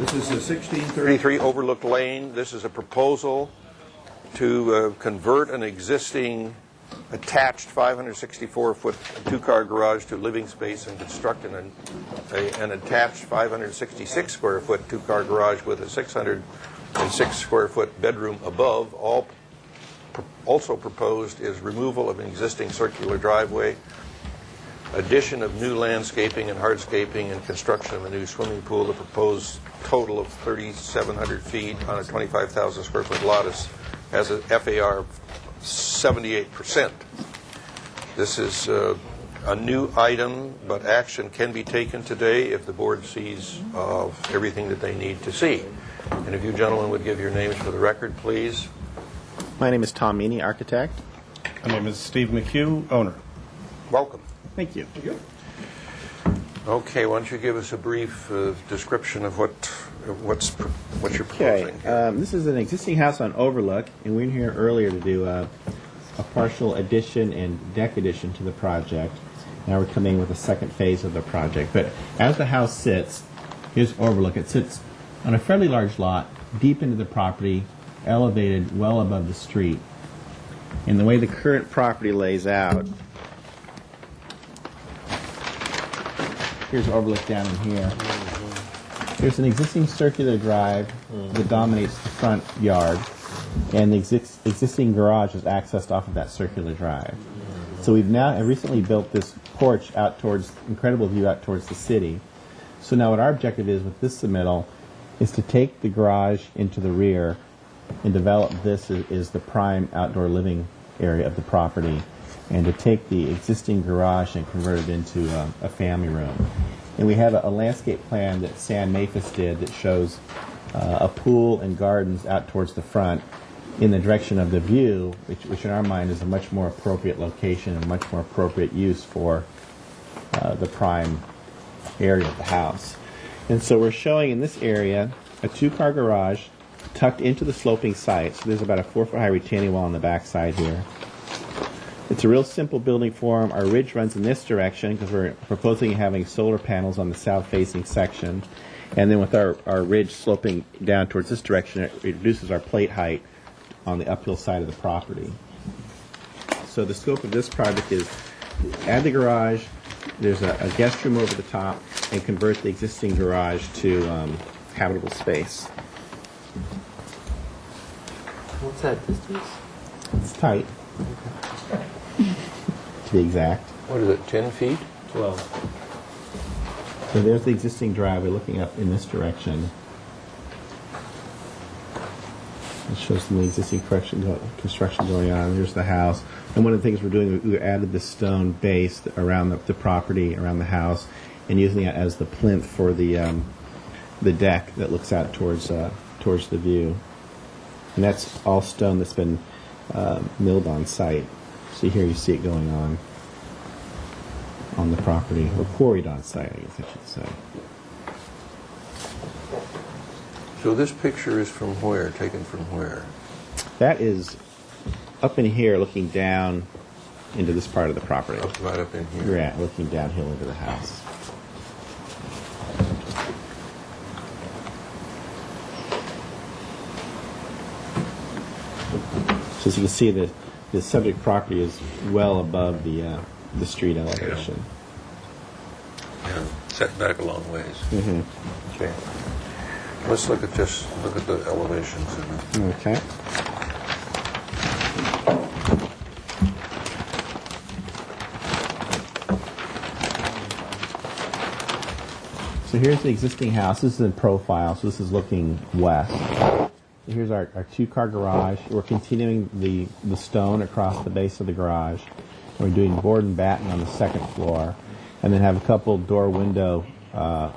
This is a 1633 Overlook Lane. This is a proposal to convert an existing attached 564-foot two-car garage to living space and construct an attached 566-square-foot two-car garage with a 606-square-foot bedroom above. Also proposed is removal of an existing circular driveway, addition of new landscaping and hardscaping, and construction of a new swimming pool. The proposed total of 3,700 feet on a 25,000 square foot lot has a FAR of 78%. This is a new item, but action can be taken today if the board sees everything that they need to see. And if you gentlemen would give your names for the record, please. My name is Tom Meany, architect. My name is Steve McHugh, owner. Welcome. Thank you. Okay, why don't you give us a brief description of what you're proposing here. This is an existing house on Overlook, and we were here earlier to do a partial addition and deck addition to the project. Now we're coming in with the second phase of the project. But as the house sits, here's Overlook. It sits on a fairly large lot, deep into the property, elevated well above the street. And the way the current property lays out, here's Overlook down in here. There's an existing circular drive that dominates the front yard, and the existing garage is accessed off of that circular drive. So we've now recently built this porch out towards, incredible view out towards the city. So now what our objective is with this submittal is to take the garage into the rear and develop this as the prime outdoor living area of the property, and to take the existing garage and convert it into a family room. And we have a landscape plan that Sam Maphis did that shows a pool and gardens out towards the front in the direction of the view, which in our mind is a much more appropriate location and much more appropriate use for the prime area of the house. And so we're showing in this area a two-car garage tucked into the sloping site. So there's about a 4-foot high retaining wall on the back side here. It's a real simple building form. Our ridge runs in this direction because we're proposing having solar panels on the south-facing section. And then with our ridge sloping down towards this direction, it reduces our plate height on the uphill side of the property. So the scope of this project is add the garage, there's a guest room over the top, and convert the existing garage to habitable space. What's that distance? It's tight. To be exact. What is it, 10 feet? 12. So there's the existing driveway looking up in this direction. It shows some of the existing construction going on. There's the house. And one of the things we're doing, we added the stone base around the property, around the house, and using it as the plinth for the deck that looks out towards the view. And that's all stone that's been milled on site. So here you see it going on the property, or quarried on site, I guess I should say. So this picture is from where? Taken from where? That is up in here looking down into this part of the property. Right up in here. Yeah, looking downhill into the house. So as you can see, the subject property is well above the street elevation. Yeah, set back a long ways. Mm-hmm. Okay. Let's look at the elevations in it. Okay. So here's the existing house. This is in profile, so this is looking west. Here's our two-car garage. We're continuing the stone across the base of the garage. We're doing board and batten on the second floor, and then have a couple door-window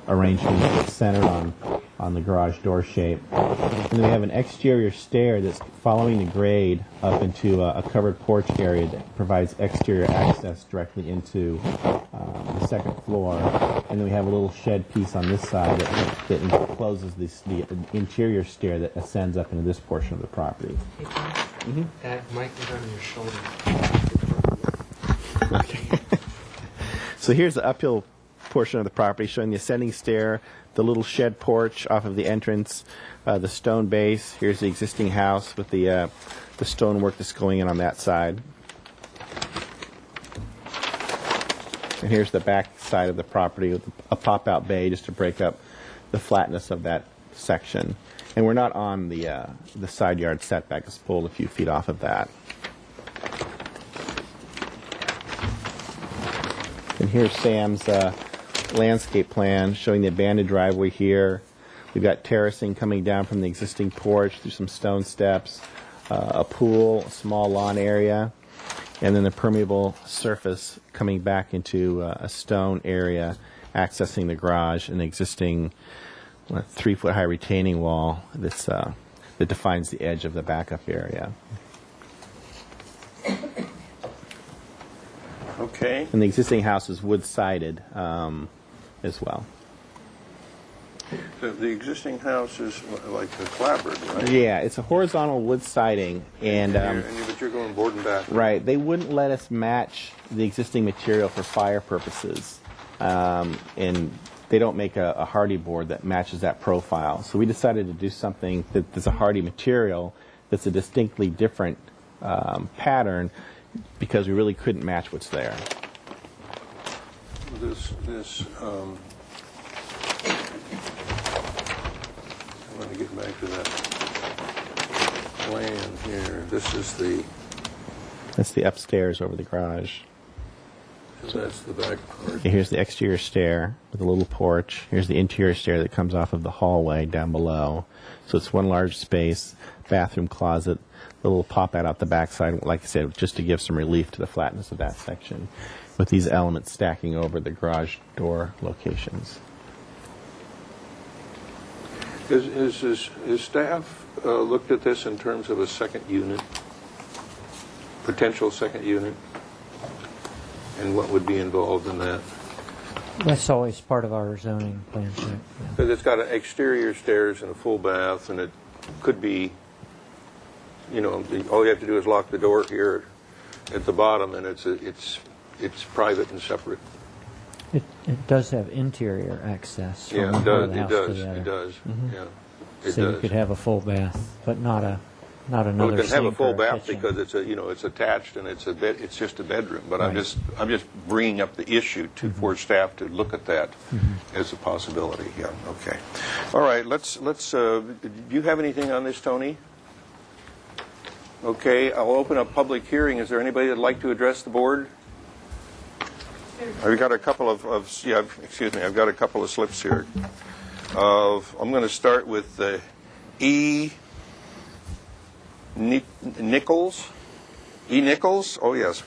arrangements that's centered on the garage door shape. And then we have an exterior stair that's following the grade up into a covered porch area that provides exterior access directly into the second floor. And then we have a little shed piece on this side that encloses the interior stair that ascends up into this portion of the property. Hey, Tom, that mic is on your shoulder. Okay. So here's the uphill portion of the property, showing the ascending stair, the little shed porch off of the entrance, the stone base. Here's the existing house with the stonework that's going in on that side. And here's the back side of the property with a pop-out bay just to break up the flatness of that section. And we're not on the side yard setback. It's pulled a few feet off of that. And here's Sam's landscape plan showing the abandoned driveway here. We've got terracing coming down from the existing porch through some stone steps, a pool, a small lawn area, and then a permeable surface coming back into a stone area accessing the garage, an existing 3-foot high retaining wall that defines the edge of the backup area. Okay. And the existing house is wood-sided as well. The existing house is like a clapboard, right? Yeah, it's a horizontal wood siding, and But you're going board and batten. right, they wouldn't let us match the existing material for fire purposes, and they don't make a hardy board that matches that profile. So we decided to do something that's a hardy material that's a distinctly different pattern, because we really couldn't match what's there. I want to get back to that plan here. That's the upstairs over the garage. So that's the back part. Here's the exterior stair with a little porch. Here's the interior stair that comes off of the hallway down below. So it's one large space, bathroom, closet, a little pop-out out the backside, like I said, just to give some relief to the flatness of that section, with these elements stacking over the garage door locations. Is staff looked at this in terms of a second unit, potential second unit, and what would be involved in that? That's always part of our zoning plan check. Yeah. Because it's got an exterior stairs and a full bath, and it could be, all you have to do is lock the door here at the bottom, and it's private and separate. It does have interior access from Yeah, one it part of does. the house It to does. the other. It does. Yeah, it So does. you could have a full bath, but not Well, another it can have a sink full or bath kitchen. because it's attached and it's a bed. It's just a bedroom. But I'm Right. just bringing up the issue for staff to look at that as a possibility. Yeah. Okay. All right. Let's. Do you have anything on this, Tony? Okay. I'll open up public hearing. Is there anybody that'd like to address the board? I've got a couple excuse me. I've got a couple of slips here. I'm going to start with E. Nichols? E. Nichols? Oh, yes.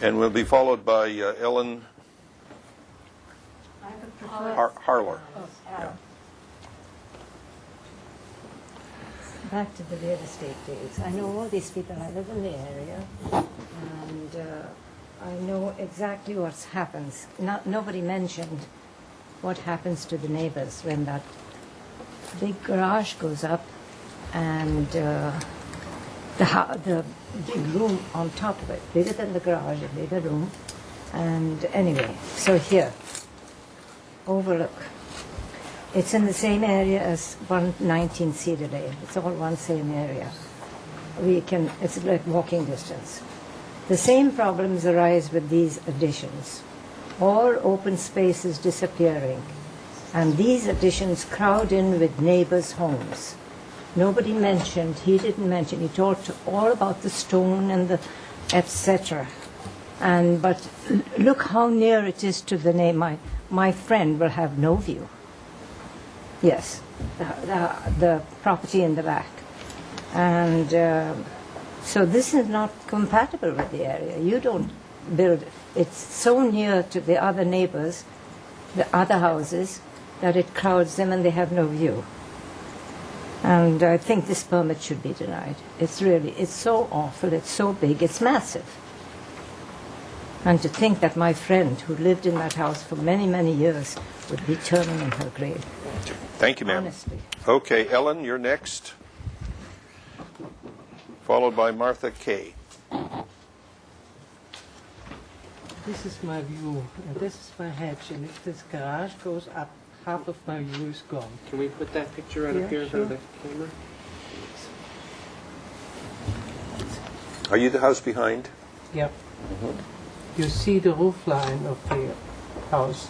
And we'll be followed by Ellen Harler. Yeah. Back to the real estate days. I know all these people. I live in the area, and I know exactly what happens. Nobody mentioned what happens to the neighbors when that big garage goes up and the big room on top of it, bigger than the garage, a bigger room. And anyway, so here, overlook. It's in the same area as 119 Cedar Lane. It's all one same area. It's like walking distance. The same problems arise with these additions. All open space is disappearing, and these additions crowd in with neighbors' homes. Nobody mentioned, he didn't mention, he talked all about the stone and the etc. But look how near it is to the name. My friend will have no view. Yes, the property in the back. And so this is not compatible with the area. You don't build, it's so near to the other neighbors, the other houses, that it crowds them and they have no view. And I think this permit should be denied. It's so awful, it's so big, it's massive. And to think that my friend who lived in that house for many, many years would be turning in her grave. Thank you, ma'am. Honestly. Okay, Ellen, you're next. Followed by Martha Kay. This is my view, and this is my hedge, and if this garage goes up, half of my view is gone. Can we put that picture right Yeah, up here in front of sure. the camera? Are you the house behind? Yep. You see the roof line of the house,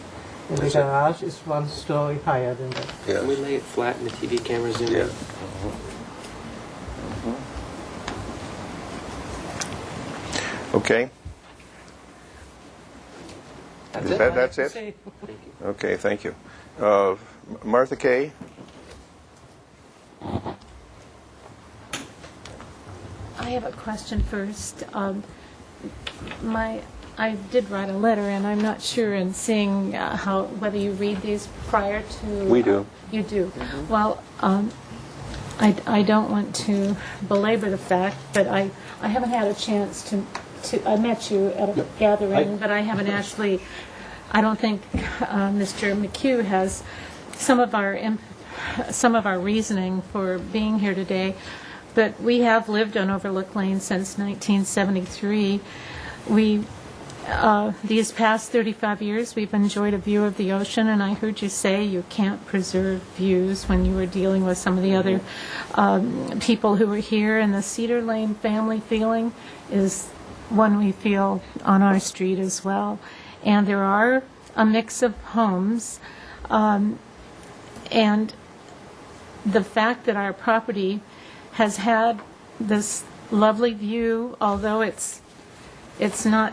and the That's it. garage is 1 story higher than that. Can we lay it flat and the TV camera zoom Yeah. in? Okay. That's Is it? that- that's it? Say- Thank you. Okay, thank you. Martha Kay? I have a question first. I did write a letter, and I'm not sure in seeing whether you read these prior to. We do. You do. Well, I don't want to belabor the fact, but I haven't had a chance to. I met you at a gathering, but I haven't actually. I don't think Mr. McHugh has some of our reasoning for being here today. But we have lived on Overlook Lane since 1973. These past 35 years, we've enjoyed a view of the ocean, and I heard you say you can't preserve views when you were dealing with some of the other people who were here, and the Cedar Lane family feeling is one we feel on our street as well. And there are a mix of homes, and the fact that our property has had this lovely view, although it's not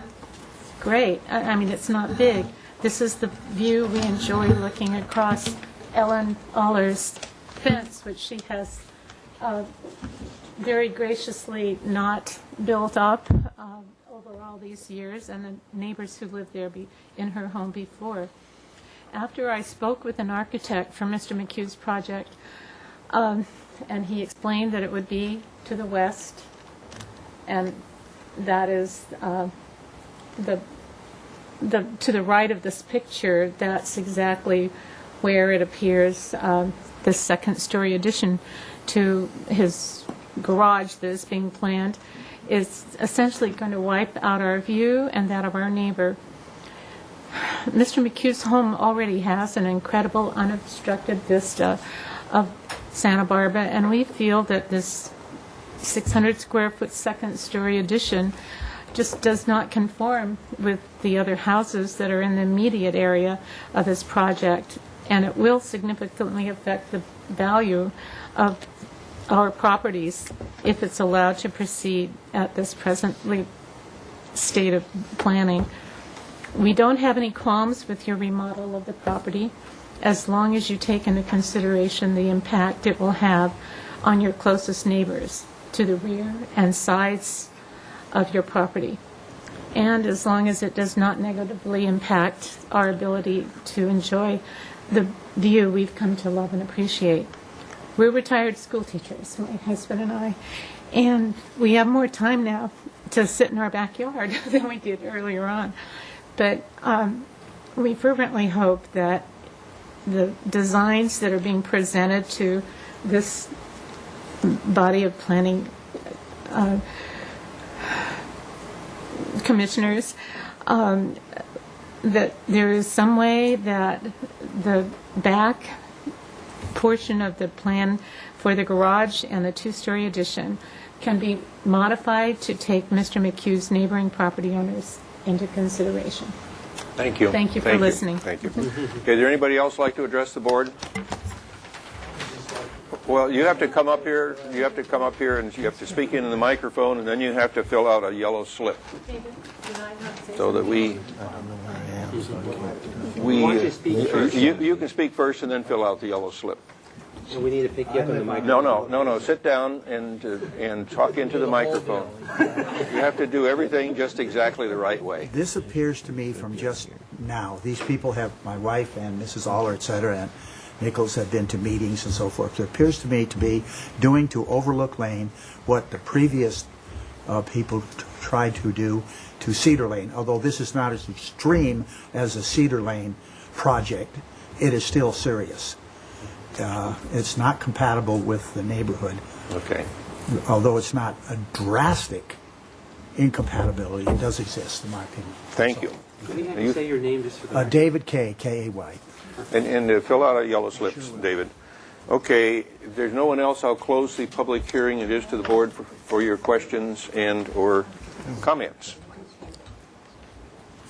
great. I mean, it's not big. This is the view we enjoy looking across Ellen Aller's fence, which she has very graciously not built up over all these years, and the neighbors who lived there in her home before. After I spoke with an architect for Mr. McHugh's project, and he explained that it would be to the west, and that is to the right of this picture. That's exactly where it appears the second-story addition to his garage that is being planned is essentially going to wipe out our view and that of our neighbor. Mr. McHugh's home already has an incredible unobstructed vista of Santa Barbara, and we feel that this 600 square foot second story addition just does not conform with the other houses that are in the immediate area of this project, and it will significantly affect the value of our properties if it's allowed to proceed at this presently state of planning. We don't have any qualms with your remodel of the property, as long as you take into consideration the impact it will have on your closest neighbors to the rear and sides of your property, and as long as it does not negatively impact our ability to enjoy the view we've come to love and appreciate. We're retired school teachers, my husband and I, and we have more time now to sit in our backyard than we did earlier on. But we fervently hope that the designs that are being presented to this body of planning commissioners, that there is some way that the back portion of the plan for the garage and the two-story addition can be modified to take Mr. McHugh's neighboring property owners into consideration. Thank you. Thank you for listening. Thank you. Okay, is there anybody else like to address the board? Well, you have to come up here. You have to come up here, and you have to speak into the microphone, and then you have to fill out a yellow slip so that we. Why don't you speak first? You can speak first, and then fill out the yellow slip. And we need to pick you up on the microphone. No. Sit down and talk into the microphone. You have to do everything just exactly the right way. This appears to me from just now, these people have, my wife and Mrs. Aller, et cetera, and Nichols have been to meetings and so forth. It appears to me to be doing to Overlook Lane what the previous people tried to do to Cedar Lane. Although this is not as extreme as a Cedar Lane project, it is still serious. It's not compatible with the neighborhood. Okay. Although it's not a drastic incompatibility, it does exist, in my opinion. Thank So, you. Can we have you say your name just for the record? David Kay, K-A-Y. And fill out a yellow slips, David. Okay, if there's no one else, I'll close the public hearing. It is to the board for your questions and/or comments.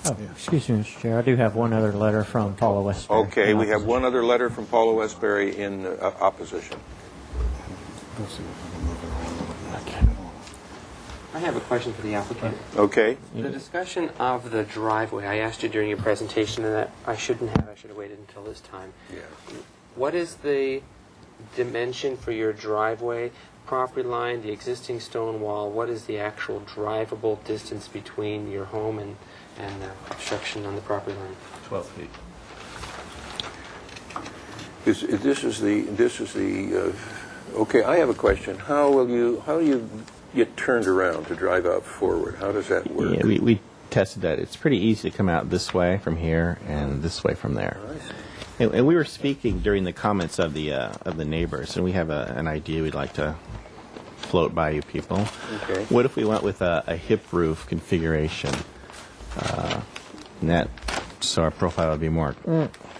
Oh, excuse me, Mr. Chair. I do have one other letter from Paula Westbury. Okay, we have one other letter from Paula Westbury in opposition. I have a question for the applicant. Okay. The discussion of the driveway, I asked you during your presentation, and that I should have waited until this time. Yeah. What is the dimension for your driveway, property line, the existing stone wall? What is the actual drivable distance between your home and the obstruction on the property line? 12 feet. This is the. Okay, I have a question. How do you get turned around to drive out forward? How does that work? Yeah, we tested that. It's pretty easy to come out this way from here and this way from there. And we were speaking during the comments of the neighbors, and we have an idea we'd like to float by you people. Okay. What if we went with a hip roof configuration? And that, so our profile would be more.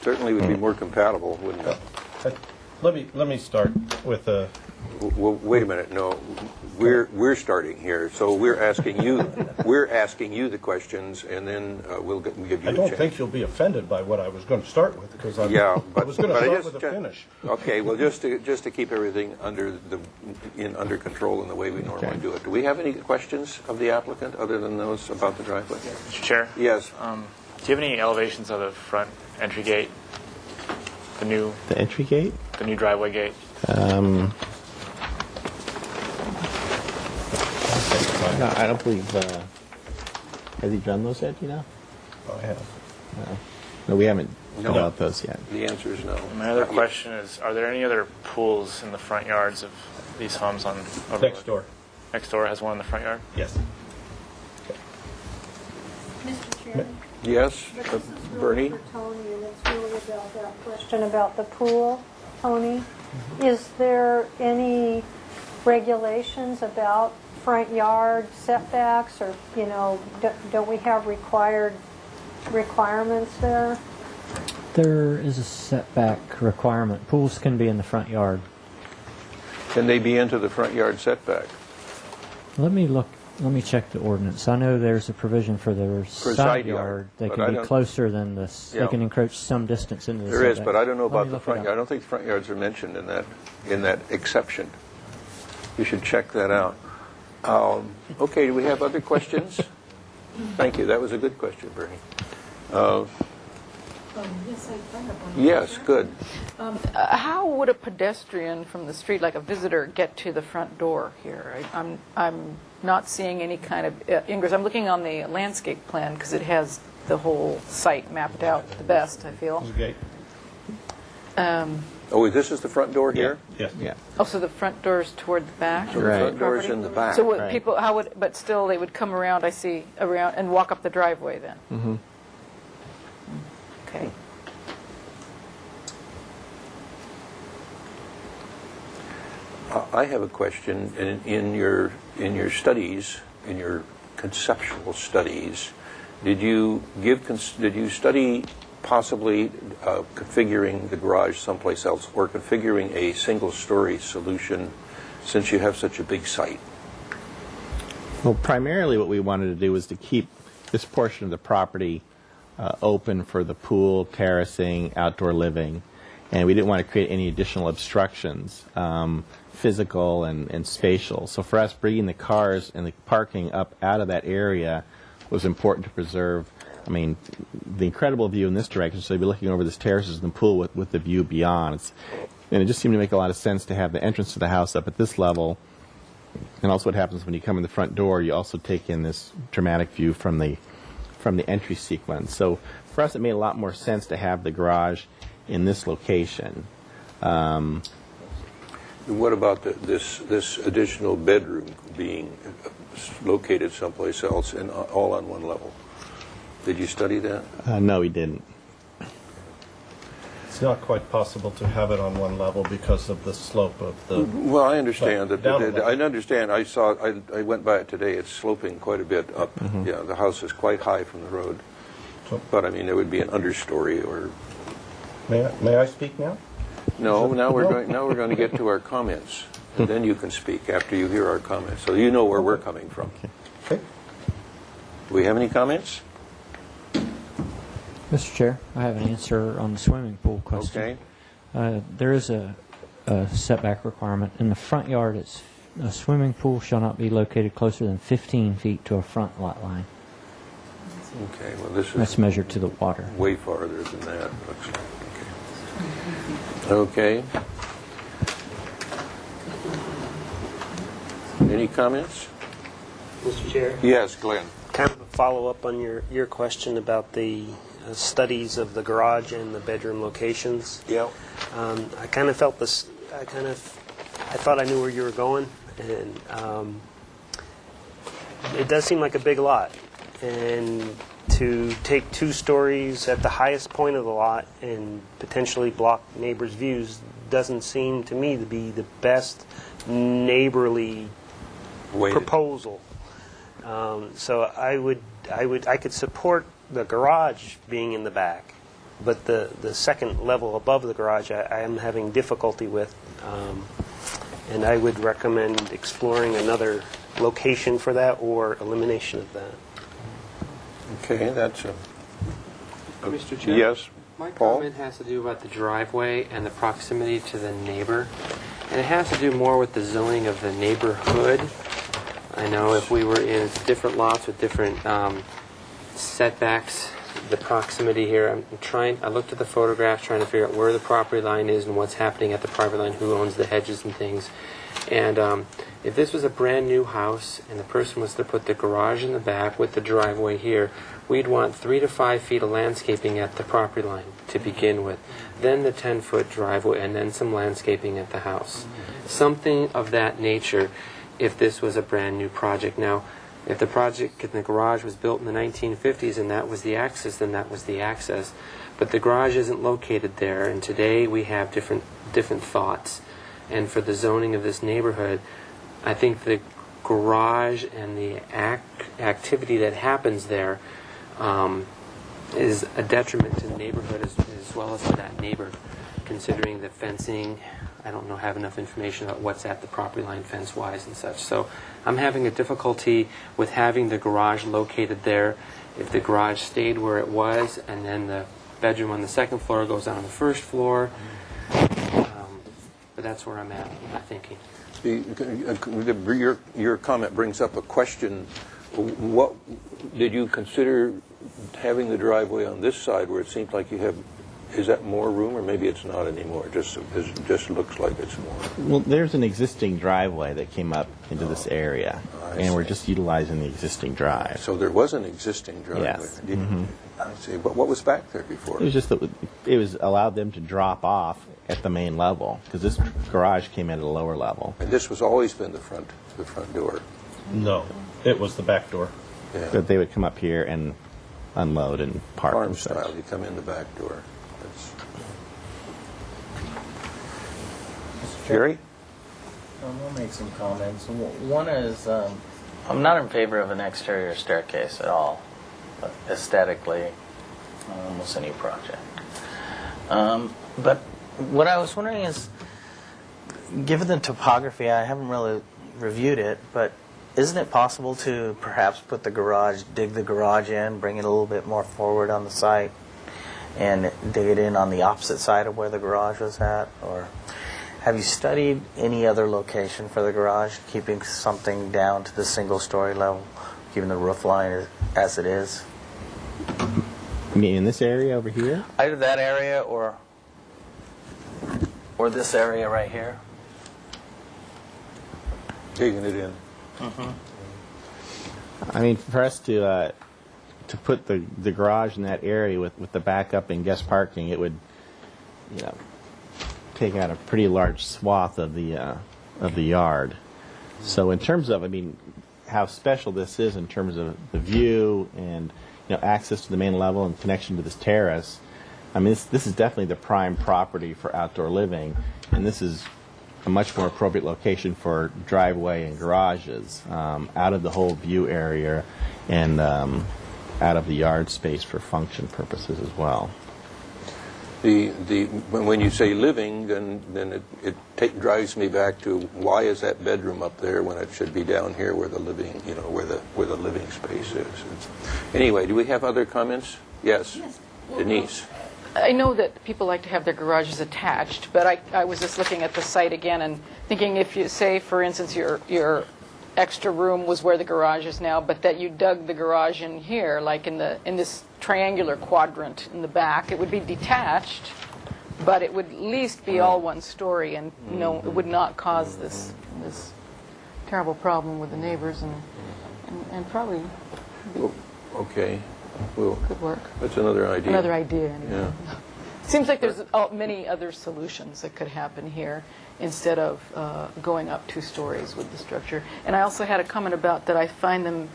Certainly would be more compatible, wouldn't it? Let me start with a. Well, wait a minute. No, we're starting here, so we're asking you the questions, and then we'll give you a chance. I don't think you'll be offended by what I was going to start with, because I was going to but start with a finish. Okay, well, just to keep everything under control in the way we normally do it. Do we have any questions of the applicant other than those about the driveway? Mr. Chair? Yes. Do you have any elevations of the front entry gate? The entry gate? The new driveway gate? No, I don't believe. Has he done those yet? Do you know? I have. No, we haven't No. developed those yet. The answer is no. My other question is, are there any other pools in the front yards of these homes on Overlook? Next door. Next door has one in the front yard? Yes. Mr. Chairman? Yes, This is Bernie? really for Tony, and it's really about that question about the pool. Tony, is there any regulations about front yard setbacks, or, don't we have requirements there? There is a setback requirement. Pools can be in the front yard. Can they be into the front yard setback? Let me check the ordinance. I know there's a provision for their side yard. They but I can be don't- closer than this. Yeah. They can encroach some distance into the There is, setback. but I don't know Let about me the look front it yard. I up. don't think the front yards are mentioned in that exception. You should check that out. Okay, do we have other questions? Thank you. That was a good question, Bernie. Yes, I have one. Yes, good. How would a pedestrian from the street, like a visitor, get to the front door here? I'm not seeing any kind of ingress. I'm looking on the landscape plan because it has the whole site mapped out the best, I feel. There's a gate. Oh, this is the front door here? Yes. Yeah. Oh, so the front door's toward the back? So the front door is in the back. So would Right. people, but still they would come around, I see, around and walk up the driveway then? Mm-hmm. Okay. I have a question. In your studies, in your conceptual studies, did you study possibly configuring the garage someplace else, or configuring a single-story solution, since you have such a big site? Well, primarily what we wanted to do was to keep this portion of the property open for the pool, terracing, outdoor living, and we didn't want to create any additional obstructions, physical and spatial. So for us, bringing the cars and the parking up out of that area was important to preserve. I mean, the incredible view in this direction, so you'd be looking over this terraces and the pool with the view beyond. And it just seemed to make a lot of sense to have the entrance to the house up at this level. And also what happens when you come in the front door, you also take in this dramatic view from the entry sequence. So for us, it made a lot more sense to have the garage in this location. What about this additional bedroom being located someplace else and all on one level? Did you study that? No, we didn't. It's not quite possible to have it on one level because of the slope of the... Well, I understand that. Down a level. I understand. I went by it today. It's sloping quite a bit up. Mm-hmm. Yeah, the house is quite high from the road. But I mean, there would be an understory or... May I speak now? No, now we're going to get to our comments. And then you can speak after you hear our comments. So you know where we're coming from. Okay. Do we have any comments? Mr. Chair, I have an answer on the swimming pool question. Okay. There is a setback requirement. In the front yard, it's a swimming pool shall not be located closer than 15 feet to a front lot line. Okay, well, this is... That's measured to the water. Way farther than that, looks like. Okay. Any comments? Mr. Chair? Yes, Glenn. Kind of a follow-up on your question about the studies of the garage and the bedroom locations. Yeah. I kind of felt this, I thought I knew where you were going, and it does seem like a big lot. And to take 2 stories at the highest point of the lot and potentially block neighbors' views doesn't seem to me to be the best neighborly proposal. So I could support the garage being in the back, but the second level above the garage I am having difficulty with, and I would recommend exploring another location for that or elimination of that. Okay, that's a... Mr. Chair? Yes, My Paul? comment has to do about the driveway and the proximity to the neighbor. And it has to do more with the zoning of the neighborhood. I know if we were in different lots with different setbacks, the proximity here, I looked at the photographs trying to figure out where the property line is and what's happening at the property line, who owns the hedges and things. And if this was a brand new house and the person was to put the garage in the back with the driveway here, we'd want 3 to 5 feet of landscaping at the property line to begin with, then the 10-foot driveway, and then some landscaping at the house. Something of that nature if this was a brand new project. Now, if the project in the garage was built in the 1950s and that was the access, then that was the access. But the garage isn't located there, and today we have different thoughts. And for the zoning of this neighborhood, I think the garage and the activity that happens there is a detriment to the neighborhood as well as to that neighbor, considering the fencing. I don't have enough information about what's at the property line fence-wise and such. So I'm having a difficulty with having the garage located there. If the garage stayed where it was and then the bedroom on the second floor goes on the first floor, but that's where I'm at, I'm thinking. Your comment brings up a question. What did you consider having the driveway on this side where it seems like you have? Is that more room, or maybe it's not anymore? It just looks like it's more. Well, there's an existing driveway that came up into this area, and we're just utilizing the existing drive. So there was an existing driveway. Yes. I see. But what was back there before? It was just that it was allowed them to drop off at the main level because this garage came in at a lower level. And this was always been the front door. No, it was the back door. Yeah. But they would come up here and unload and park. Farm and such. style. You come in the back door. Jerry? I'll make some comments. One is, I'm not in favor of an exterior staircase at all, aesthetically, on almost any project. But what I was wondering is, given the topography, I haven't really reviewed it, but isn't it possible to perhaps put the garage, dig the garage in, bring it a little bit more forward on the site, and dig it in on the opposite side of where the garage was at? Or have you studied any other location for the garage, keeping something down to the single-story level, keeping the roof line as it is? You mean in this area over here? Either that area or this area right here. Digging it in. Mm-hmm. I mean, for us to put the garage in that area with the backup and guest parking, it would, take out a pretty large swath of the yard. So in terms of, how special this is in terms of the view and access to the main level and connection to this terrace, this is definitely the prime property for outdoor living, and this is a much more appropriate location for driveway and garages, out of the whole view area, and out of the yard space for function purposes as well. When you say living, then it drives me back to why is that bedroom up there when it should be down here where the living, where the living space is. Anyway, do we have other comments? Yes. Denise. I know that people like to have their garages attached, but I was just looking at the site again and thinking if you say, for instance, your extra room was where the garage is now, but that you dug the garage in here, like in this triangular quadrant in the back, it would be detached, but it would at least be all one story, and it would not cause this terrible problem with the neighbors, and probably Okay. Well, could work. That's another idea. Another idea. Anyway. Yeah. Seems like there's many other solutions that could happen here instead of going up 2 stories with the structure. And I also had a comment about that I find them,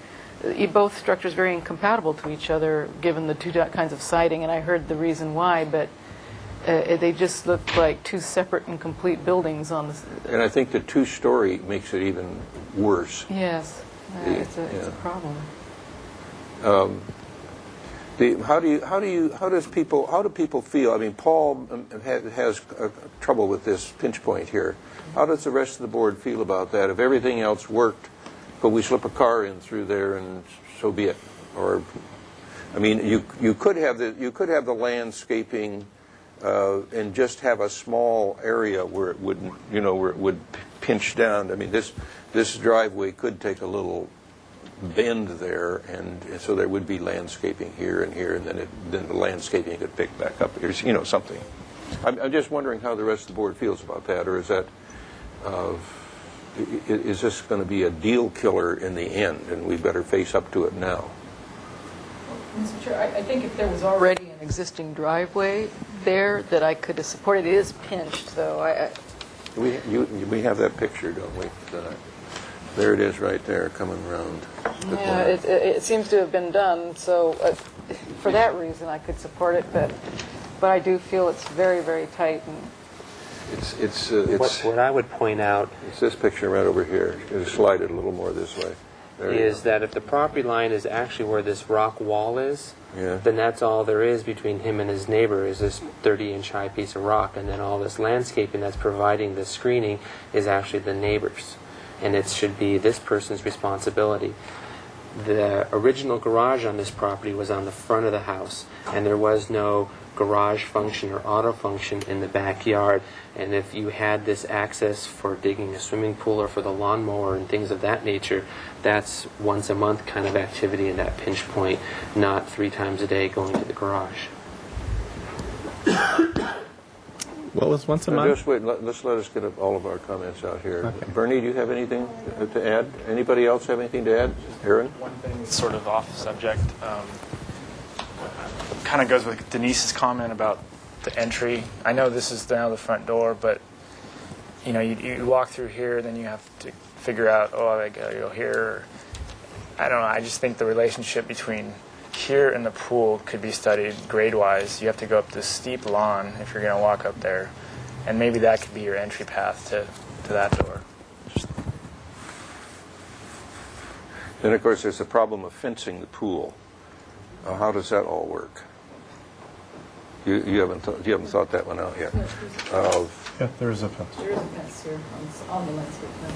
both structures, very incompatible to each other given the 2 kinds of siding, and I heard the reason why, but they just look like 2 separate and complete buildings on the... And I think the 2-story makes it even worse. Yes, it's a problem. How do people feel? I mean, Paul has trouble with this pinch point here. How does the rest of the board feel about that? If everything else worked, but we slip a car in through there, and so be it. Or, I mean, you could have the landscaping and just have a small area where it wouldn't, where it would pinch down. I mean, this driveway could take a little bend there, and so there would be landscaping here and here, and then the landscaping could pick back up. Here's something. I'm just wondering how the rest of the board feels about that, or is that is this going to be a deal killer in the end, and we better face up to it now? Mr. Chair, I think if there was already an existing driveway there that I could have supported, it is pinched, though. We have that picture, don't we? There it is right there, coming around. Yeah, it seems to have been done, so for that reason I could support it, but I do feel it's very, very tight. And what I would point out it's this picture right over here. Just slide it a little more this way. Is that if the property line is actually where this rock wall is, then that's all there is between him and his neighbor is this 30-inch high piece of rock, and then all this landscaping that's providing the screening is actually the neighbor's. And it should be this person's responsibility. The original garage on this property was on the front of the house, and there was no garage function or auto function in the backyard. And if you had this access for digging a swimming pool or for the lawnmower and things of that nature, that's once a month kind of activity in that pinch point, not 3 times a day going to the garage. What was once a month? Just wait. Let's let us get all of our comments out here. Okay. Bernie, do you have anything to add? Anybody else have anything to add? Aaron? One thing sort of off subject kind of goes with Denise's comment about the entry. I know this is now the front door, but you walk through here, then you have to figure out, I gotta go here. I don't know. I just think the relationship between here and the pool could be studied grade-wise. You have to go up this steep lawn if you're going to walk up there, and maybe that could be your entry path to that door. Then, of course, there's the problem of fencing the pool. How does that all work? You haven't thought that one out yet. Yeah, there is a fence. There is a fence here on the landscape plan.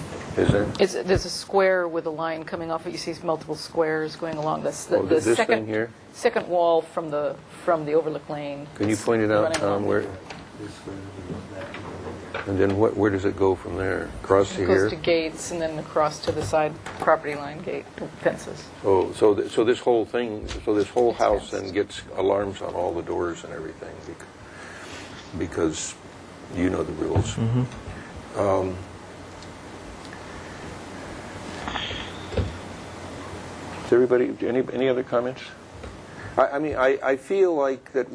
Is there? There's a square with a line coming off it. You see multiple squares going along the this thing here? Second wall from the overlook lane. Can you point it out, Tom? Where? And then where does it go from there? Across to here? It goes to gates and then across to the side property line gate fences. Oh, so this whole thing, this whole house then gets alarms on all the doors and everything because you know the rules. Mm-hmm. Does everybody? Any other comments? I mean, I feel like that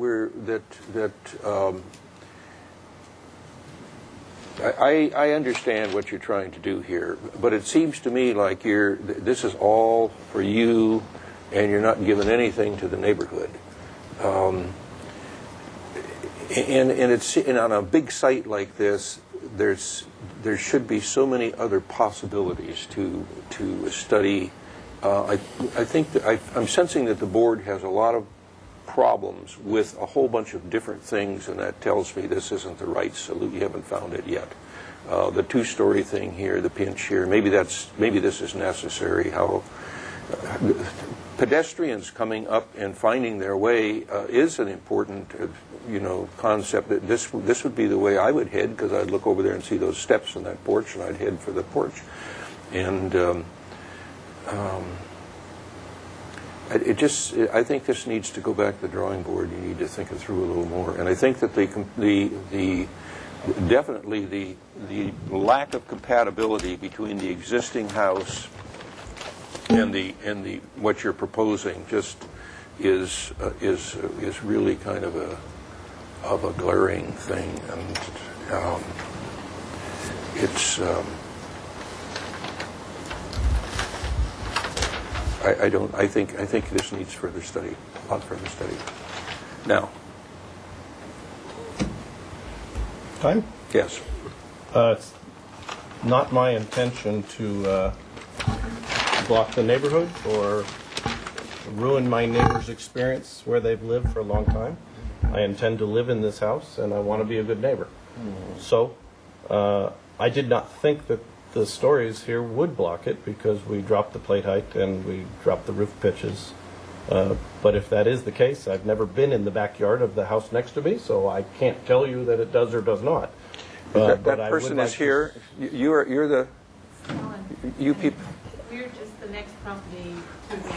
I understand what you're trying to do here, but it seems to me like this is all for you, and you're not giving anything to the neighborhood. And on a big site like this, there should be so many other possibilities to study I think that I'm sensing that the board has a lot of problems with a whole bunch of different things, and that tells me this isn't the right solution. You haven't found it yet. The two-story thing here, the pinch here, maybe this is necessary. How pedestrians coming up and finding their way is an important, concept. That this would be the way I would head, because I'd look over there and see those steps on that porch, and I'd head for the porch. And I think this needs to go back to the drawing board. You need to think it through a little more. And I think that definitely the lack of compatibility between the existing house and the what you're proposing just is really kind of a glaring thing, and it's. I think this needs further study, a lot further study. Now, Time? yes. It's not my intention to block the neighborhood or ruin my neighbor's experience where they've lived for a long time. I intend to live in this house, and I want to be a good neighbor. So I did not think that the stories here would block it, because we dropped the plate height and we dropped the roof pitches. But if that is the case, I've never been in the backyard of the house next to me, so I can't tell you that it does or does not. That person is here. You're the. You people. We're just the next property.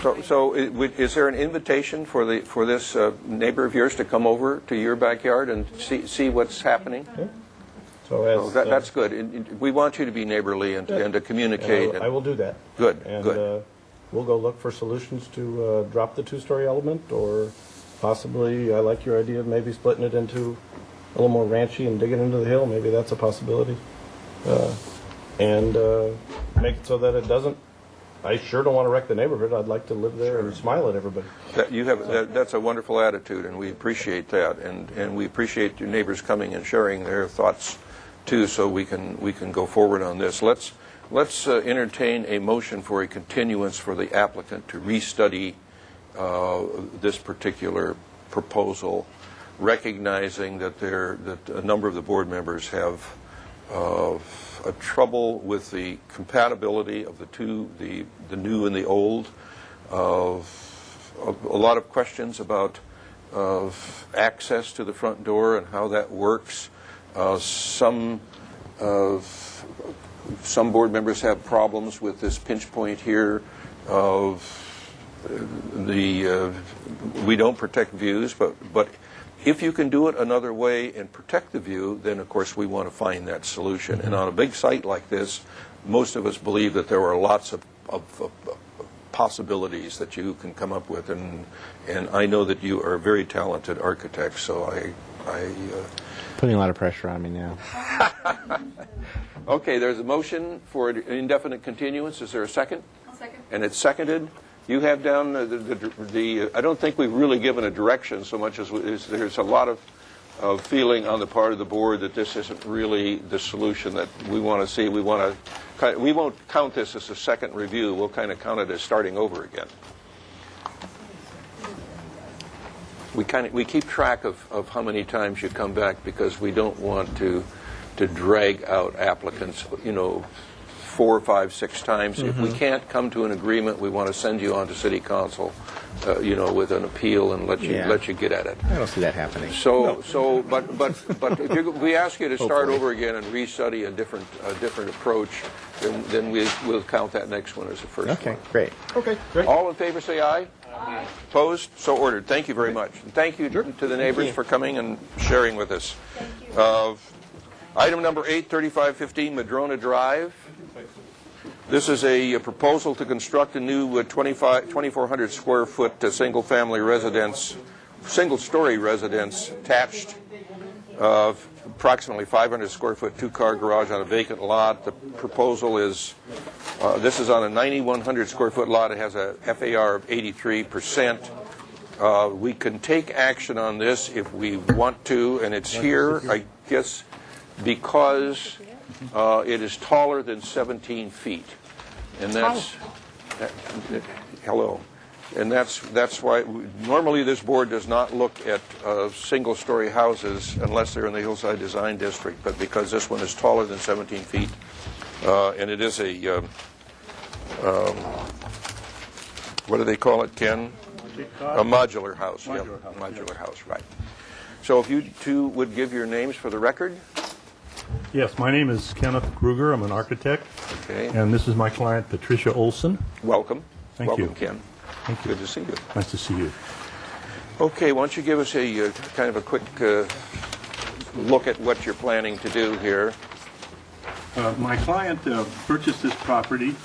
So is there an invitation for this neighbor of yours to come over to your backyard and see what's happening? Yeah. So that's good. We want you to be neighborly and to communicate. I will do that. Good. And good. We'll go look for solutions to drop the two-story element, or possibly, I like your idea of maybe splitting it into a little more ranchy and digging into the hill. Maybe that's a possibility. And make it so that it doesn't. I sure don't want to wreck the neighborhood. I'd like to live there and smile at everybody. That's a wonderful attitude, and we appreciate that, and we appreciate your neighbors coming and sharing their thoughts too, so we can go forward on this. Let's entertain a motion for a continuance for the applicant to restudy this particular proposal, recognizing that a number of the board members have a trouble with the compatibility of the two, the new and the old, of a lot of questions about access to the front door and how that works. Some board members have problems with this pinch point here of we don't protect views, but if you can do it another way and protect the view, then of course we want to find that solution. And on a big site like this, most of us believe that there are lots of possibilities that you can come up with, and I know that you are very talented architects, so I putting a lot of pressure on me now. Okay, there's a motion for an indefinite continuance. Is there a second? I'll second. And it's seconded. You have down the I don't think we've really given a direction so much as there's a lot of feeling on the part of the board that this isn't really the solution that we want to see. We won't count this as a second review. We'll kind of count it as starting over again. We keep track of how many times you come back, because we don't want to drag out applicants, 4, 5, 6 times. If we can't come to an agreement, we want to send you on to City Council, with an appeal and let you get at it. I don't see that happening. But if we ask you to start over again and restudy a different approach, then we'll count that next one as the first one. Okay, great. Okay, great. All in favor, say aye. Aye. Opposed? So ordered. Thank you very much. And thank you to the neighbors for coming and sharing with us. Item number 8, 3515 Madrona Drive. This is a proposal to construct a new 2,400 square foot single-story residence attached, approximately 500 square foot 2-car garage on a vacant lot. The proposal is, this is on a 9,100 square foot lot. It has a FAR of 83%. We can take action on this if we want to, and it's here, I guess, because it is taller than 17 feet. And that's Hello. And that's why normally this board does not look at single-story houses unless they're in the Hillside Design District, but because this one is taller than 17 feet, and it is a, what do they call it, Ken? A modular house. Modular house, right. So if you two would give your names for the record. Yes, my name is Kenneth Kruger. I'm an architect. Okay. And this is my client, Patricia Olson. Welcome. Thank you. Welcome, Ken. Thank you. Good to see you. Nice to see you. Okay, why don't you give us a kind of a quick look at what you're planning to do here. My client purchased this property,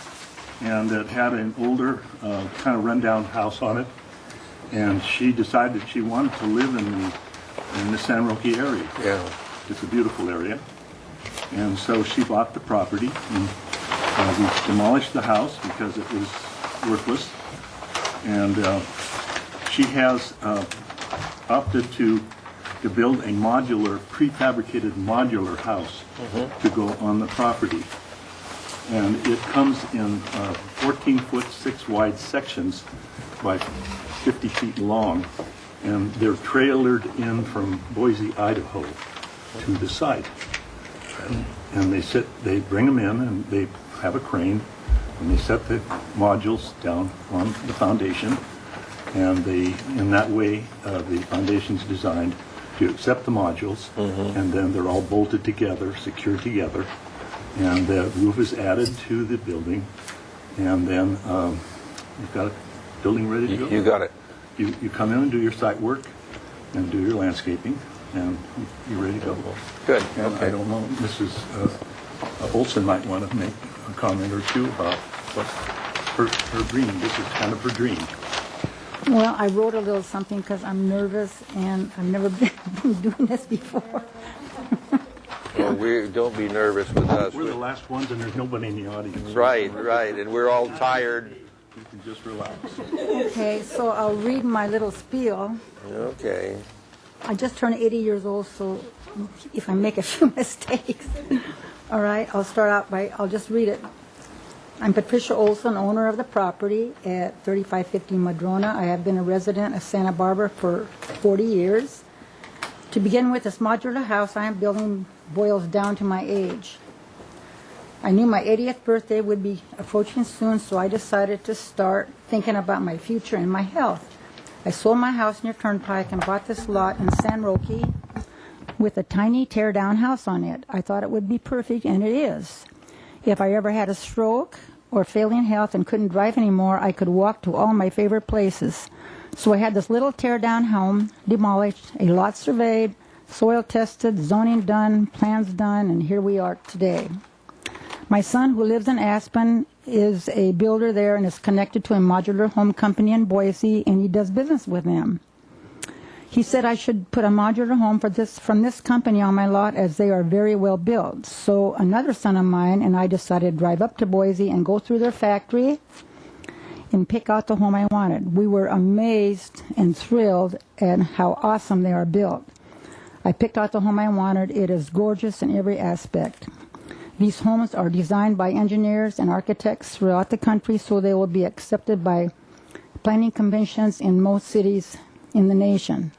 and it had an older, kind of rundown house on it. And she decided she wanted to live in the San Roque area. Yeah. It's a beautiful area. And so she bought the property, and we demolished the house because it was worthless. And she has opted to build a modular, prefabricated modular house to go on the property. And it comes in 14-foot, 6-wide sections by 50 feet long. And they're trailered in from Boise, Idaho to the site. And they bring them in, and they have a crane, and they set the modules down on the foundation, and in that way, the foundation's designed to accept the modules, and then they're all bolted together, secured together, and the roof is added to the building, and then you've got a building ready to go. You got it. You come in and do your site work, and do your landscaping, and you're ready to go. Good. And Okay. I don't know, Mrs. Olson might want to make a comment or two about what's her dream. This is kind of her dream. Well, I wrote a little something because I'm nervous and I've never been doing this before. Well, don't be nervous with us. We're the last ones, and there's nobody in the audience. Right, and we're all tired. You can just relax. Okay, so I'll read my little spiel. Okay. I just turned 80 years old, so if I make a few mistakes. All right, I'll just read it. I'm Patricia Olson, owner of the property at 3550 Madrona. I have been a resident of Santa Barbara for 40 years. To begin with, this modular house I am building boils down to my age. I knew my 80th birthday would be approaching soon, so I decided to start thinking about my future and my health. I sold my house near Turnpike and bought this lot in San Roque with a tiny tear-down house on it. I thought it would be perfect, and it is. If I ever had a stroke or failing health and couldn't drive anymore, I could walk to all my favorite places. So I had this little tear-down home demolished, a lot surveyed, soil tested, zoning done, plans done, and here we are today. My son, who lives in Aspen, is a builder there and is connected to a modular home company in Boise, and he does business with them. He said I should put a modular home from this company on my lot as they are very well built. So another son of mine and I decided to drive up to Boise and go through their factory and pick out the home I wanted. We were amazed and thrilled at how awesome they are built. I picked out the home I wanted. It is gorgeous in every aspect. These homes are designed by engineers and architects throughout the country, so they will be accepted by planning conventions in most cities in the nation.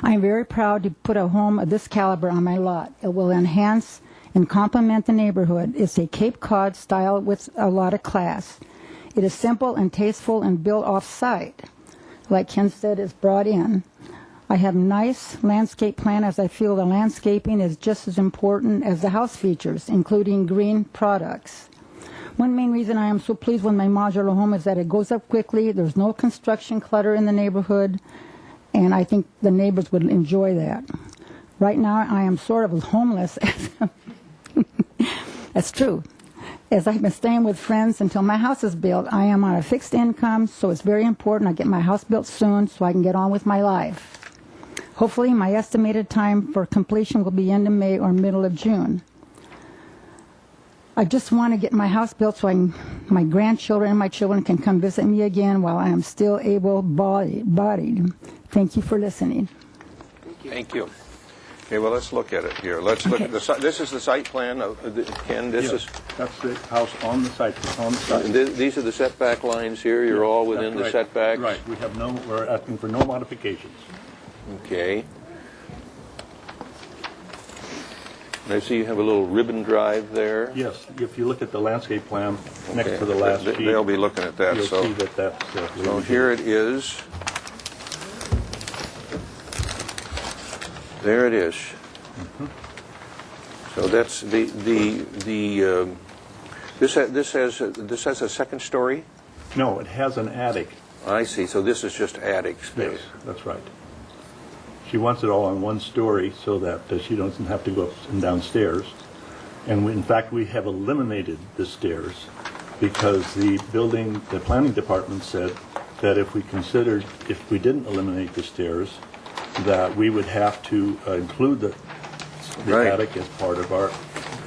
I am very proud to put a home of this caliber on my lot. It will enhance and complement the neighborhood. It's a Cape Cod style with a lot of class. It is simple and tasteful and built off-site. Like Ken said, it's brought in. I have nice landscape plan as I feel the landscaping is just as important as the house features, including green products. One main reason I am so pleased with my modular home is that it goes up quickly, there's no construction clutter in the neighborhood, and I think the neighbors would enjoy that. Right now I am sort of homeless. That's true. As I've been staying with friends until my house is built, I am on a fixed income, so it's very important I get my house built soon so I can get on with my life. Hopefully, my estimated time for completion will be end of May or middle of June. I just want to get my house built so my grandchildren and my children can come visit me again while I am still able-bodied. Thank you for listening. Thank you. Okay, well, let's look at it here. Let's look at the site. This is the site plan, Ken, this Yes, is, that's the house on the site. these are the setback lines here, you're all within the That's setbacks? Right, we're asking for no modifications. Okay. And I see you have a little ribbon drive there. Yes, if you look at the landscape plan next Okay. to the last sheet. They'll be looking at that, You'll so. see that that's. So here it is. There it is. So that's this has a second story? No, it has an attic. I see, so this is just attic space. Yes, that's right. She wants it all on one story so that she doesn't have to go up and downstairs. And in fact, we have eliminated the stairs because the planning department said that if we didn't eliminate the stairs, that we would have to include the Right. attic as part of our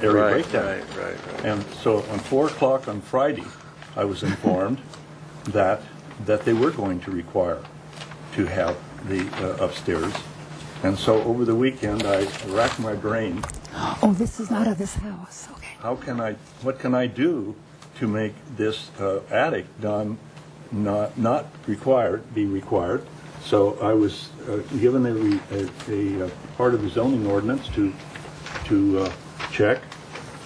area breakdown. Right. And so on 4 o'clock on Friday, I was informed that they were going to require to have the upstairs. And so over the weekend, I racked my brain. Oh, this is not of this house, okay. What can I do to make this attic done not required, be required? So I was given a part of the zoning ordinance to check,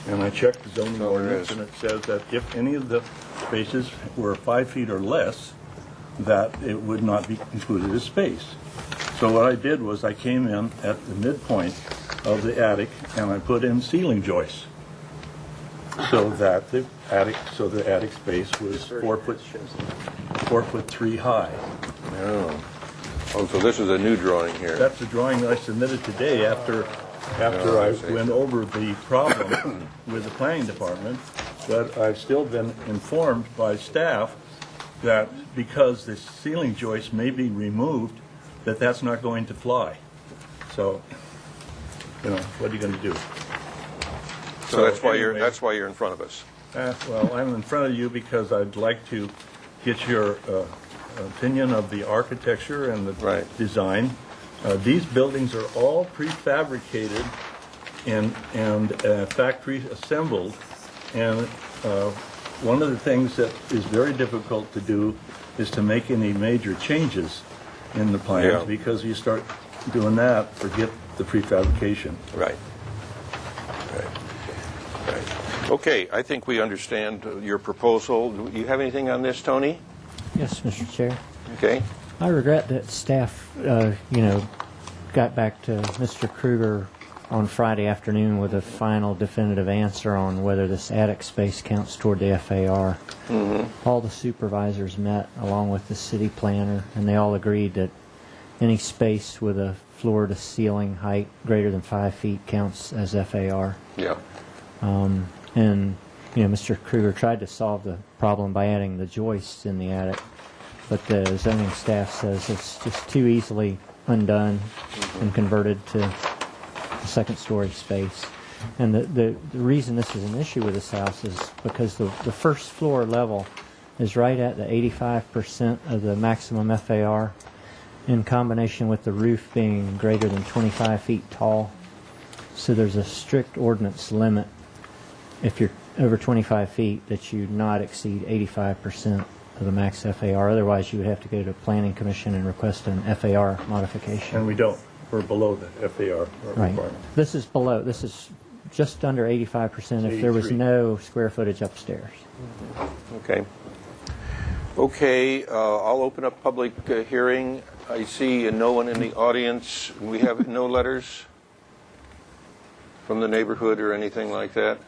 and I checked the zoning ordinance, and it says that if any of the spaces were 5 feet or less, that it would not be included as space. So what I did was I came in at the midpoint of the attic, and I put in ceiling joists, so that the attic space was 4'3" high. Oh, so this is a new drawing here. That's the drawing that I submitted today after I went over the problem with the planning department. But I've still been informed by staff that because the ceiling joist may be removed, that's not going to fly. So, what are you going to do? So that's why you're in front of us. Well, I'm in front of you because I'd like to get your opinion of the architecture and the design. These buildings are all prefabricated and factory assembled, and one of the things that is very difficult to do is to make any major changes in the plans, because you start doing that, forget the prefabrication. Right. Okay, I think we understand your proposal. Do you have anything on this, Tony? Yes, Mr. Chair. Okay. I regret that staff, got back to Mr. Kruger on Friday afternoon with a final definitive answer on whether this attic space counts toward the FAR. Mm-hmm. All the supervisors met along with the city planner, and they all agreed that any space with a floor-to-ceiling height greater than 5 feet counts as FAR. Yeah. And, Mr. Kruger tried to solve the problem by adding the joists in the attic, but the zoning staff says it's just too easily undone and converted to a second-story space. And the reason this is an issue with this house is because the first floor level is right at the 85% of the maximum FAR, in combination with the roof being greater than 25 feet tall. So there's a strict ordinance limit, if you're over 25 feet, that you not exceed 85% of the max FAR. Otherwise, you would have to go to the Planning Commission and request an FAR modification. And we don't. We're below the FAR requirement. Right. This is below. This is just under 85% if there was no square footage upstairs. Okay. Okay, I'll open up public hearing. I see no one in the audience. We have no letters from the neighborhood or anything like that.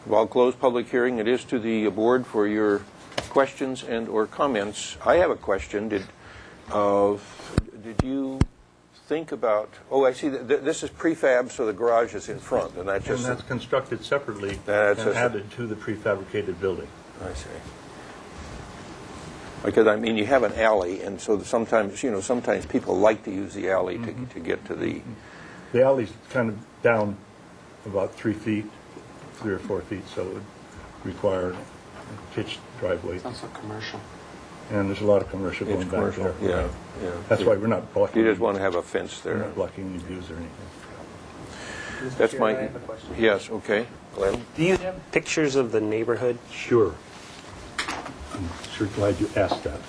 Well, I'll close public hearing. It is to the board for your questions and or comments. I have a question. Did you think about? Oh, I see. This is prefab, so the garage is in front, and that's just. And that's constructed separately and added to the prefabricated building. I see. Because you have an alley, and so sometimes people like to use the alley to get to the. The alley's kind of down about 3 feet, 3 or 4 feet, so it would require a pitched driveway. It's also commercial. And there's a lot of commercial going It's back commercial, there. yeah, yeah. That's why we're not blocking. You just want to have a fence We're there. not blocking any views or anything. That's Chair, my, I have a question. yes, okay. Glenn? Do you have pictures of the neighborhood? Sure. I'm sure glad you asked that.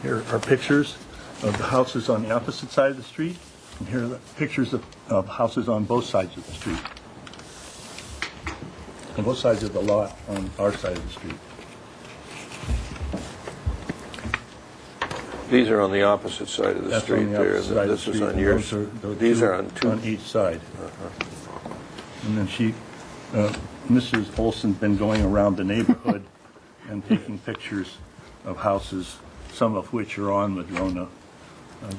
Here are pictures of the houses on the opposite side of the street, and here are the pictures of houses on both sides of the street. On both sides of the lot on our side of the street. These are on the opposite side of the That's street on the there. opposite side of the This is street, on and yours. These are on two. On each side. And then Mrs. Olson's been going around the neighborhood and taking pictures of houses, some of which are on Madrona.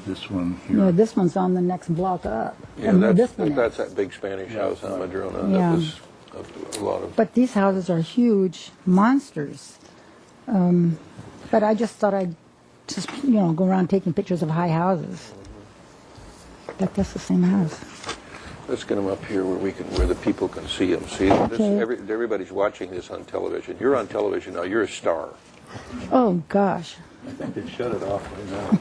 This one here. No, this one's on the next block up. Yeah, And that's this one is. that big Spanish house on Madrona. Yeah. That was a lot of, But these houses are huge monsters. But I just thought I'd just, go around taking pictures of high houses. But that's the same house. let's get them up here where the people can see them. See, this, Okay. everybody's watching this on television. You're on television now. You're a star. Oh, gosh. I think they shut it off right now.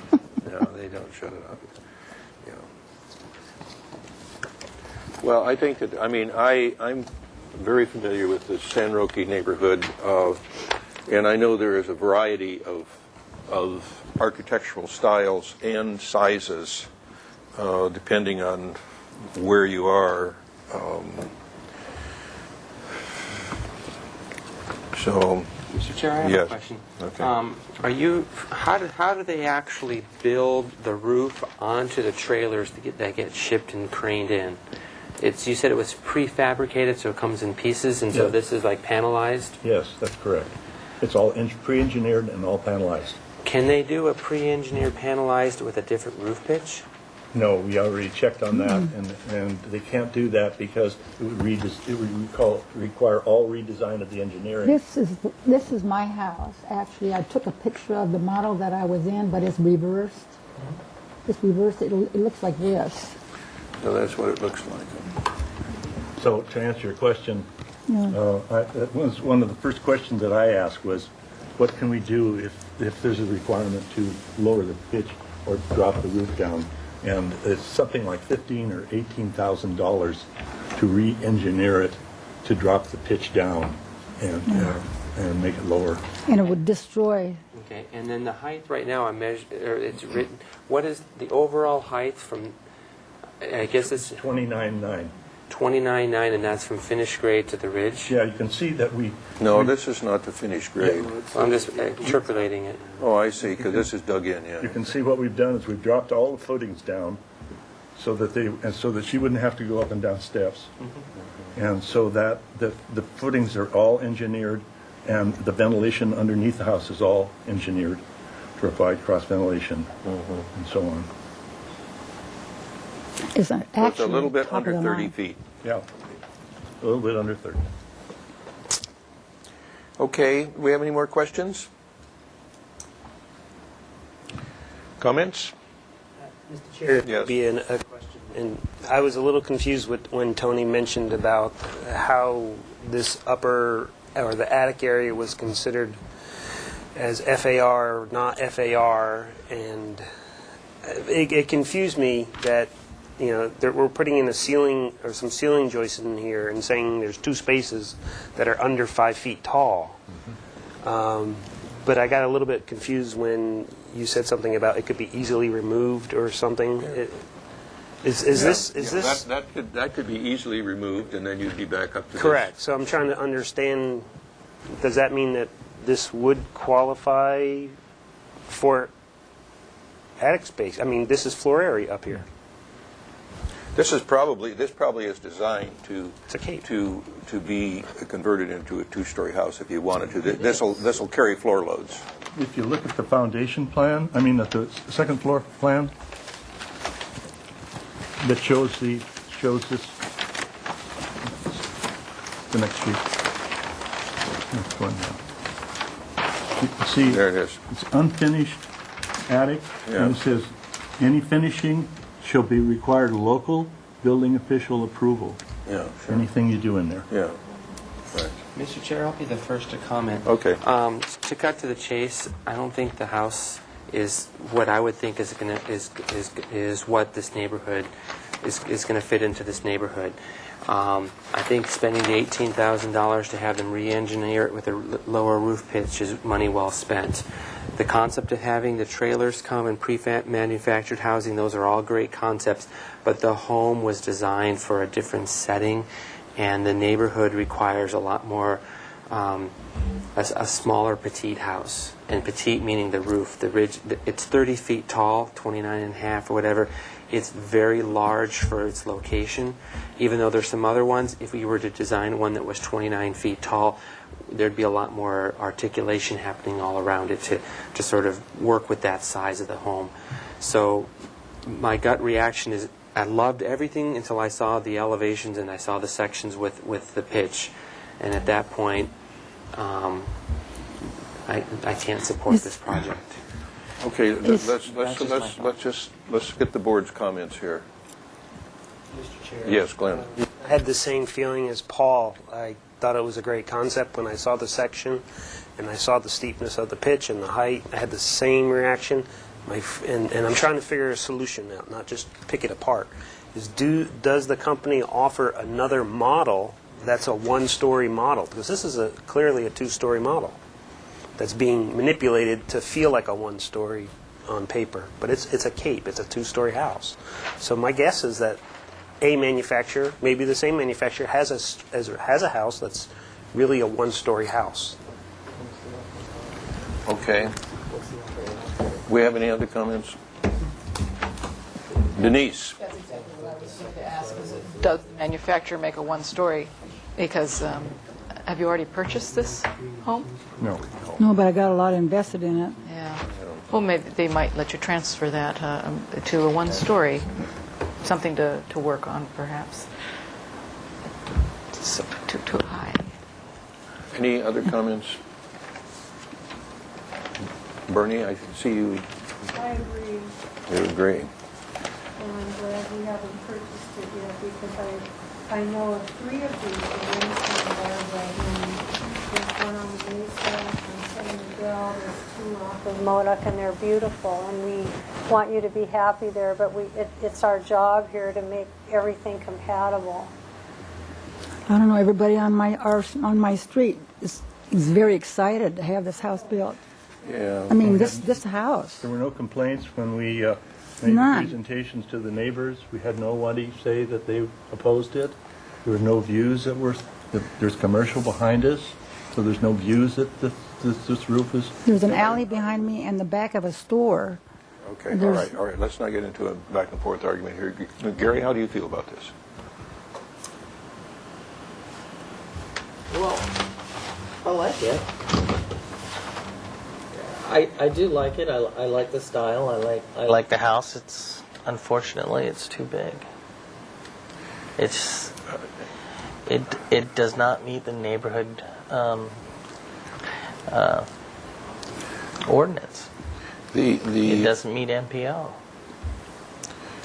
No, they don't shut it off. Yeah. Well, I think that, I'm very familiar with the San Roque neighborhood, and I know there is a variety of architectural styles and sizes, depending on where you are. Mr. Chair, I have yes. a question. Okay. How do they actually build the roof onto the trailers that get shipped and craned in? You said it was prefabricated, so it comes in pieces, and so Yeah. this is like panelized? Yes, that's correct. It's all pre-engineered and all panelized. Can they do a pre-engineered panelized with a different roof pitch? No, we already checked on that, and they can't do that because it would require all redesign of the engineering. This is my house. Actually, I took a picture of the model that I was in, but it's reversed. It's reversed. It looks like this. So that's what it looks like. So to answer your question, that was one of the first questions that I asked was, what can we do if there's a requirement to lower the pitch or drop the roof down? And it's something like $15,000 or $18,000 to re-engineer it to drop the pitch down and make it lower. And it would destroy. Okay, and then the height right now, it's written. What is the overall height from? I guess it's 29.9. 29.9, and that's from finished grade to the ridge. Yeah, you can see that No, this is not the finished grade. So I'm just interpolating it. Oh, I see, because this is dug in, yeah. You can see what we've done is we've dropped all the footings down so that she wouldn't have to go up and down steps. And so that the footings are all engineered, and the ventilation underneath the house is all engineered to provide cross ventilation and so on. It's So it's a little bit under 30 feet. Yeah, a little bit under 30. Okay, do we have any more questions? Comments? Mr. Chair, Yes. be a question. And I was a little confused when Tony mentioned about how this upper or the attic area was considered as FAR, not FAR, and it confused me that we're putting in a ceiling or some ceiling joists in here and saying there's two spaces that are under 5 feet tall. But I got a little bit confused when you said something about it could be easily removed or something. That could be easily removed, and then you'd be back up to Correct. So I'm trying to understand, does that mean that this would qualify for attic space? I mean, this is floor area up here. This probably is designed to be converted into a two-story house if you wanted to. This will carry floor loads. If you look at the foundation plan, at the second floor plan, that shows this, the next sheet. Next one now. You can see there it is. It's unfinished attic, and it says any finishing shall be required local building official approval. Yeah, sure. Anything you do in there. Yeah, right. Mr. Chair, I'll be the first to comment. Okay. To cut to the chase, I don't think the house is what I would think is what this neighborhood is going to fit into this neighborhood. I think spending the $18,000 to have them re-engineer it with a lower roof pitch is money well spent. The concept of having the trailers come in pre-manufactured housing, those are all great concepts, but the home was designed for a different setting, and the neighborhood requires a lot more, a smaller petite house. And petite meaning the roof, the ridge. It's 30 feet tall, 29 and a half or whatever. It's very large for its location. Even though there's some other ones, if we were to design one that was 29 feet tall, there'd be a lot more articulation happening all around it to sort of work with that size of the home. So my gut reaction is I loved everything until I saw the elevations and I saw the sections with the pitch. And at that point, I can't support this project. Okay, let's get the board's comments here. Mr. Chair. Yes, Glenn. I had the same feeling as Paul. I thought it was a great concept when I saw the section and I saw the steepness of the pitch and the height. I had the same reaction. And I'm trying to figure a solution out, not just pick it apart. Does the company offer another model that's a one-story model? Because this is clearly a two-story model that's being manipulated to feel like a one-story on paper. But it's a cape. It's a two-story house. So my guess is that a manufacturer, maybe the same manufacturer, has a house that's really a one-story house. Okay. We have any other comments? Denise. That's exactly what I was going to ask. Does the manufacturer make a one-story? Because have you already purchased this home? No. No, but I got a lot invested in it. Yeah. Well, maybe they might let you transfer that to a one-story, something to work on, perhaps. It's too high. Any other comments? Bernie, I see you. I agree, You agree. and I'm glad we haven't purchased it yet, because I know of 3 of these in There's one on the Mesa, on San Miguel, there's 2 off of Modoc, and they're beautiful, and we want you to be happy there, but it's our job here to make everything compatible. I don't know, everybody on my street is very excited to have this house built. Yeah. I mean, this house. There were no complaints when we made None. presentations to the neighbors. We had nobody say that they opposed it. There were no views that there's commercial behind us, so there's no views that this roof is. There's an alley behind me and the back of a store. Okay, all right. Let's not get into a back and forth argument here. Gary, how do you feel about this? Well, I like it. I do like it. I like the style. I like the house. Unfortunately it's too big. It does not meet the neighborhood ordinance. It doesn't meet MPO.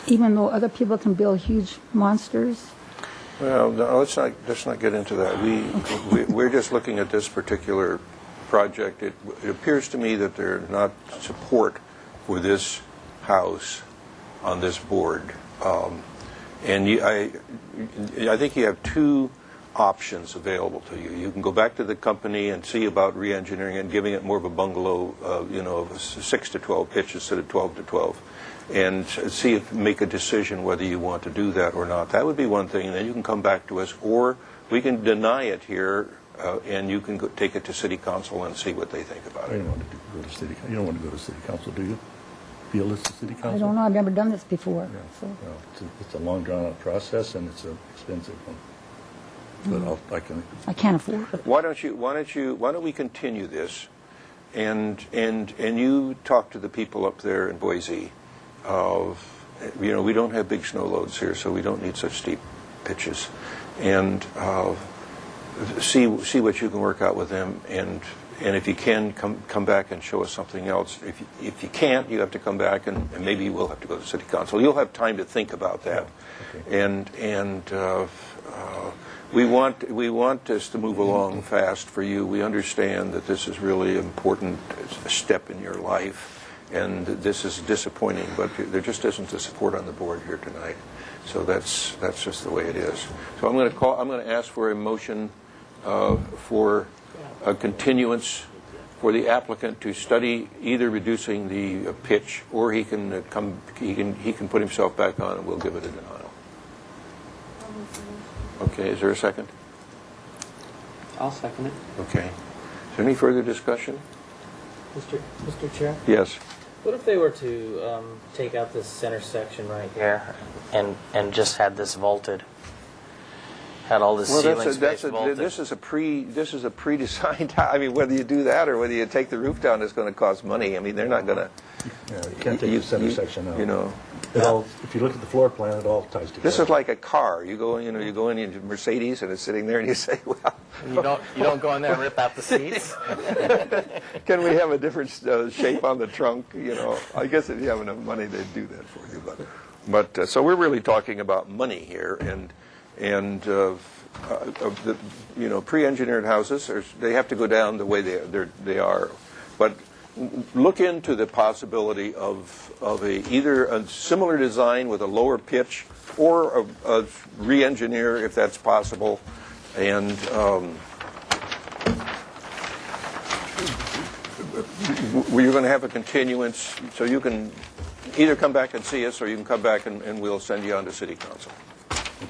Even though other people can build huge monsters. Well, no, let's not get into that. We're just looking at this particular project. It appears to me that there's not support for this house on this board. And I think you have 2 options available to you. You can go back to the company and see about re-engineering and giving it more of a bungalow, of 6 to 12 pitch instead of 12 to 12, and make a decision whether you want to do that or not. That would be one thing, and then you can come back to us, or we can deny it here, and you can take it to City Council and see what they think about it. You don't want to go to City Council, do you? Feel it's the City Council? I don't know. I've never done this before. Yeah. So. Well, it's a long, drawn-out process, and it's an expensive one. But I can't afford it. Why don't we continue this, and you talk to the people up there in Boise. We don't have big snow loads here, so we don't need such steep pitches, and see what you can work out with them, and if you can come back and show us something else. If you can't, you have to come back, and maybe you will have to go to City Council. You'll have time to think about that, okay. and We want this to move along fast for you. We understand that this is really an important step in your life, and this is disappointing, but there just isn't the support on the board here tonight. So that's just the way it is. So I'm going to ask for a motion for a continuance for the applicant to study either reducing the pitch, or he can put himself back on and we'll give it a denial. Okay, is there a second? I'll second it. Okay. Is there any further discussion? Mr. Chair? Yes. What if they were to take out this center section right here and just had this vaulted? Had all this ceiling space vaulted? This is a pre-designed. I mean, whether you do that or whether you take the roof down, it's going to cost money. I mean, they're not going to. Yeah, you can't take the center section out. You know. It all, if you look at the floor plan, it all ties together. This is like a car. You go in into Mercedes, and it's sitting there, and you say, "Well." You don't go in there and rip out the seats. Can we have a different shape on the trunk? You know, I guess if you have enough money, they'd do that for you. But so we're really talking about money here, and the, you know, pre-engineered houses, they have to go down the way they are. But look into the possibility of either a similar design with a lower pitch, or a re-engineer if that's possible, and we're going to have a continuance, so you can either come back and see us, or you can come back and we'll send you on to City Council.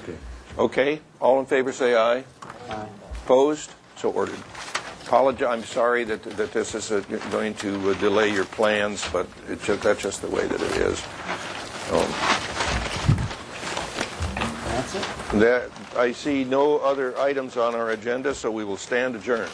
Okay. Okay? All in favor say aye. Aye. Opposed? So ordered. I'm sorry that this is going to delay your plans, but that's just the way that it is. That's it? I see no other items on our agenda, so we will stand adjourned.